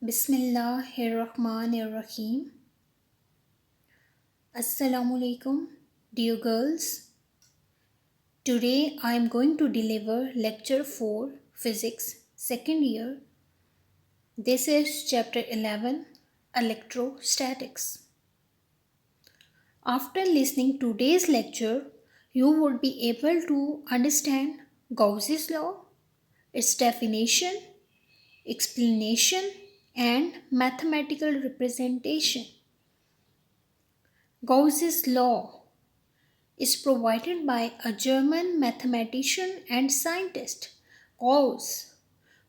Bismillahirrahmanirrahim. Assalamu alaikum, dear girls. Today I am going to deliver lecture 4 physics second year. This is chapter 11 electrostatics. After listening to today's lecture, you would be able to understand Gauss's law, its definition, explanation and mathematical representation. Gauss's law is provided by a German mathematician and scientist, Gauss,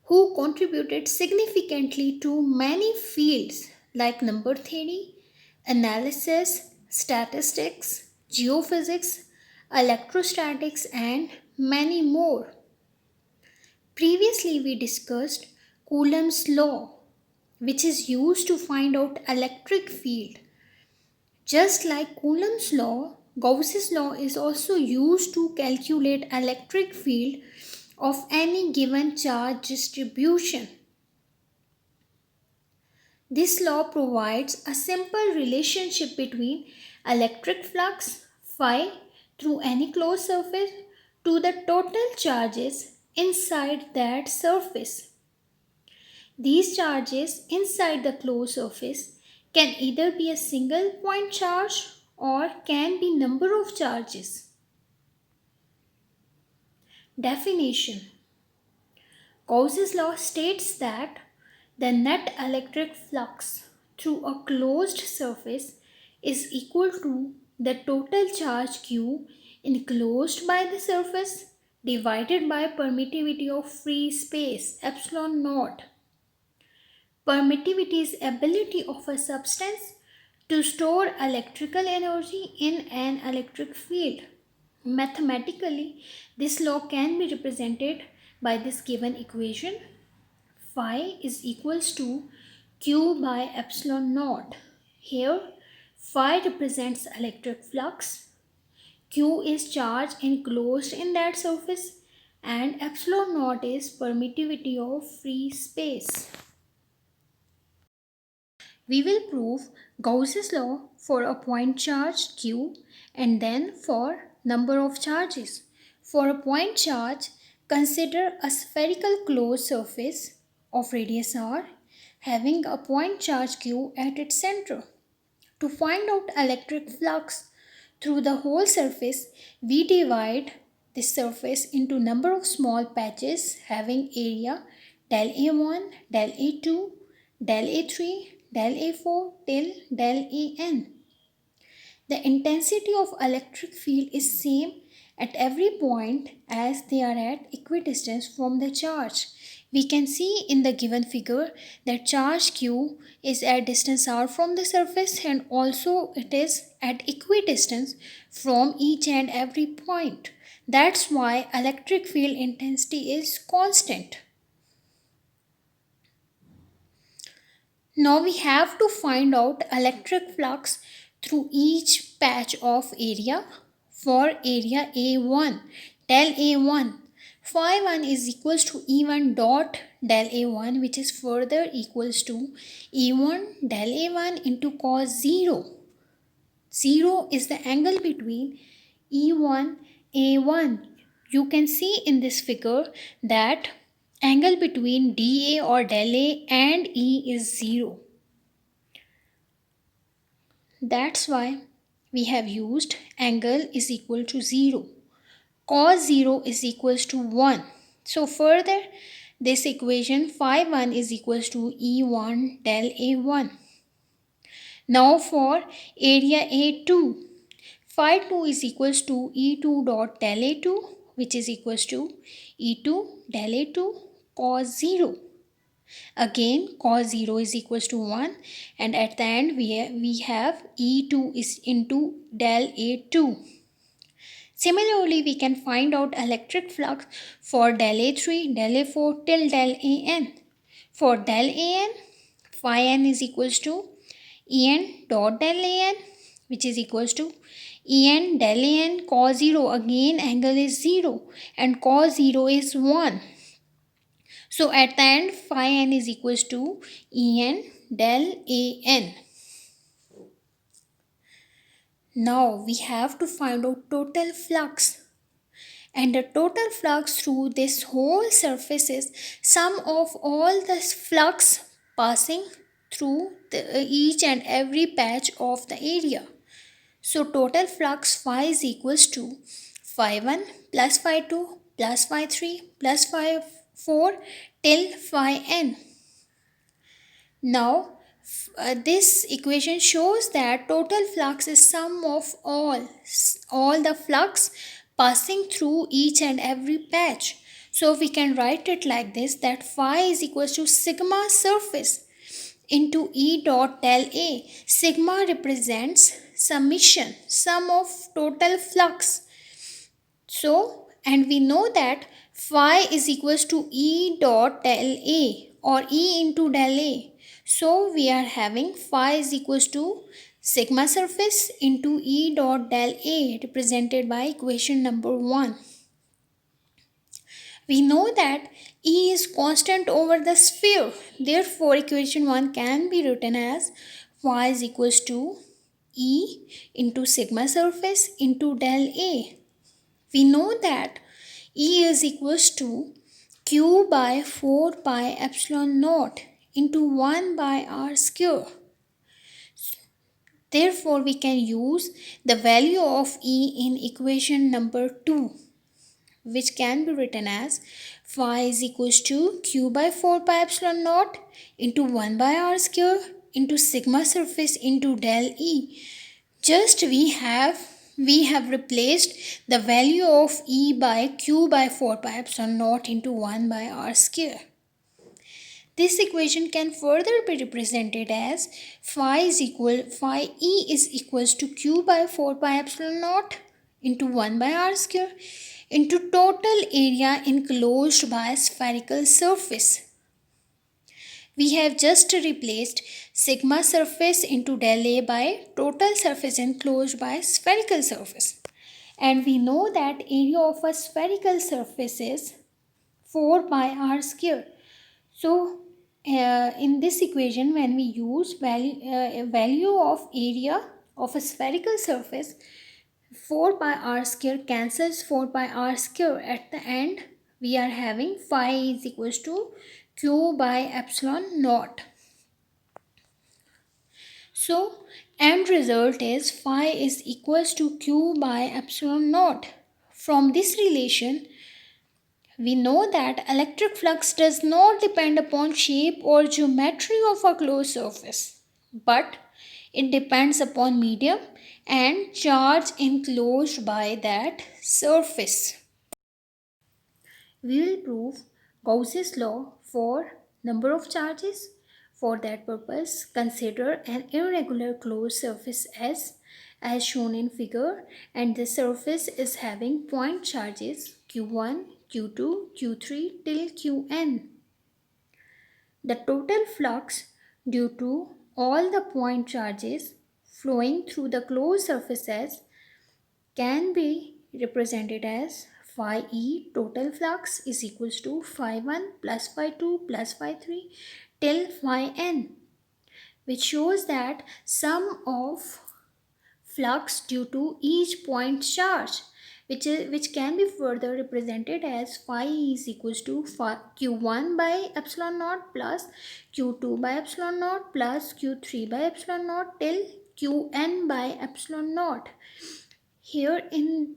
who contributed significantly to many fields like number theory, analysis, statistics, geophysics, electrostatics, and many more. Previously, we discussed Coulomb's law, which is used to find out electric field. Just like Coulomb's law, Gauss's law is also used to calculate electric field of any given charge distribution. This law provides a simple relationship between electric flux phi through any closed surface to the total charges inside that surface. These charges inside the closed surface can either be a single point charge or can be number of charges. Definition: Gauss's law states that the net electric flux through a closed surface is equal to the total charge Q enclosed by the surface divided by permittivity of free space epsilon naught. Permittivity is ability of a substance to store electrical energy in an electric field. Mathematically, this law can be represented by this given equation. Phi is equals to Q by epsilon naught. Here, phi represents electric flux, Q is charge enclosed in that surface, and epsilon naught is permittivity of free space. We will prove Gauss's law for a point charge Q and then for number of charges. For a point charge, consider a spherical closed surface of radius r having a point charge Q at its center. To find out electric flux through the whole surface, we divide this surface into number of small patches having area del A1, del A2, del A3, del A4 till del AN. The intensity of electric field is same at every point as they are at equidistance from the charge. We can see in the given figure that charge Q is at distance r from the surface and also it is at equidistance from each and every point. That's why electric field intensity is constant. Now we have to find out electric flux through each patch of area. For area A1, del A1, phi 1 is equals to E1 dot del A1, which is further equals to E1 del A1 into cos 0. 0 is the angle between E1 A1. You can see in this figure that angle between dA or del A and E is 0. That's why we have used angle is equal to 0. Cos 0 is equals to 1. So further this equation phi 1 is equals to E1 del A1. Now for area A2, phi 2 is equals to E2 dot del A2, which is equals to E2 del A2 cos 0. Again cos 0 is equals to 1 and at the end we have E2 is into del A2. Similarly, we can find out electric flux for del A3, del A4 till del AN. For del AN, phi n is equals to En dot del AN, which is equals to En del AN cos 0. Again angle is 0 and cos 0 is 1. So at the end, phi n is equals to En del an. Now we have to find out total flux. And the total flux through this whole surface is sum of all the flux passing through each and every patch of the area. So total flux phi is equals to phi 1 plus phi 2 plus phi 3 plus phi 4 till phi n. Now this equation shows that total flux is sum of all the flux passing through each and every patch. So we can write it like this, that phi is equals to sigma surface into E dot del A. Sigma represents summation, sum of total flux. So, and we know that phi is equals to E dot del A or E into del A. So, we are having phi is equals to sigma surface into E dot del A, represented by equation number 1. We know that E is constant over the sphere. Therefore, equation 1 can be written as phi is equals to E into sigma surface into del A. We know that E is equals to Q by 4 pi epsilon naught into 1 by r square. Therefore, we can use the value of E in equation number 2, which can be written as phi is equals to Q by 4 pi epsilon naught into 1 by r square into sigma surface into del E. Just we have replaced the value of E by Q by 4 pi epsilon naught into 1 by r square. This equation can further be represented as phi E is equals to Q by 4 pi epsilon naught into 1 by r square into total area enclosed by a spherical surface. We have just replaced sigma surface into del A by total surface enclosed by spherical surface. And we know that area of a spherical surface is 4 pi r square. So in this equation, when we use value of area of a spherical surface, 4 pi r square cancels 4 pi r square. At the end, we are having phi is equals to Q by epsilon naught. So end result is phi is equals to Q by epsilon naught. From this relation, we know that electric flux does not depend upon shape or geometry of a closed surface, but it depends upon medium and charge enclosed by that surface. We will prove Gauss's law for number of charges. For that purpose, consider an irregular closed surface S as shown in figure, and the surface is having point charges Q1, Q2, Q3 till Qn. The total flux due to all the point charges flowing through the closed surfaces can be represented as phi E total flux is equals to phi 1 plus phi 2 plus phi 3 till phi n, which shows that sum of flux due to each point charge, which can be further represented as phi is equals to q1 by epsilon naught plus q2 by epsilon naught plus q3 by epsilon naught till qn by epsilon naught. Here in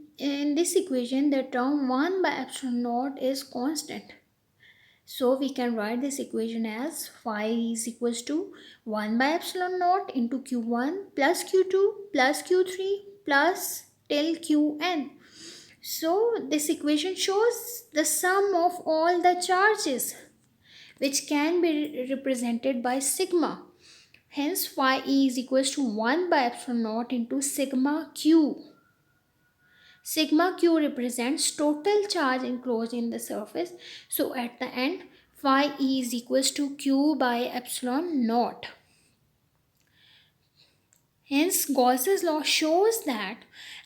this equation, the term 1 by epsilon naught is constant. So we can write this equation as phi is equals to 1 by epsilon naught into q1 plus q2 plus q3 plus till qn. So this equation shows the sum of all the charges, which can be represented by sigma. Hence phi E is equals to 1 by epsilon naught into sigma q. Sigma q represents total charge enclosed in the surface. So at the end, phi E is equals to q by epsilon naught. Hence, Gauss's law shows that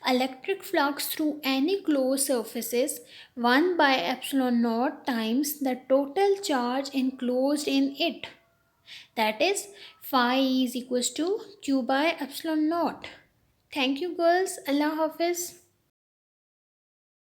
electric flux through any closed surface is 1 by epsilon naught times the total charge enclosed in it. That is, phi is equals to q by epsilon naught. Thank you, girls. Allah Hafiz.